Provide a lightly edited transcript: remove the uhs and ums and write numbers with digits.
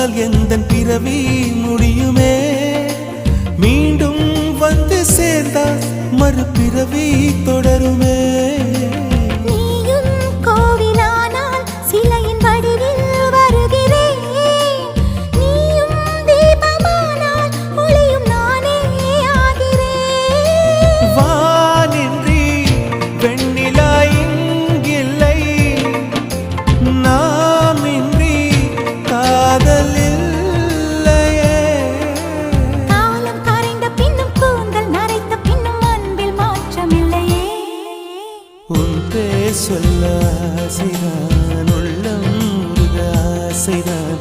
சொன்னால் எந்தன் பிறவி முடியுமே மீண்டும் வந்து சேர்ந்தால் மறுபிறவி தொடருமே நீயும் கோவிலானால் சிலையின் வடிவில் வருகிறேன் நீயும் தீபமானால் ஒளியும் நானே ஆகிறேன் வானின்றி வெண்ணிலா இங்கில்லை நாமின்றி காதல் இல்லையே காலம் கரைந்த பின்னும் கூந்தல் நரைத்த பின்னும் அன்பில் மாற்றமில்லையே உன் பேர் சொல்ல ஆசைதான் உள்ளம் முருக ஆசைதான்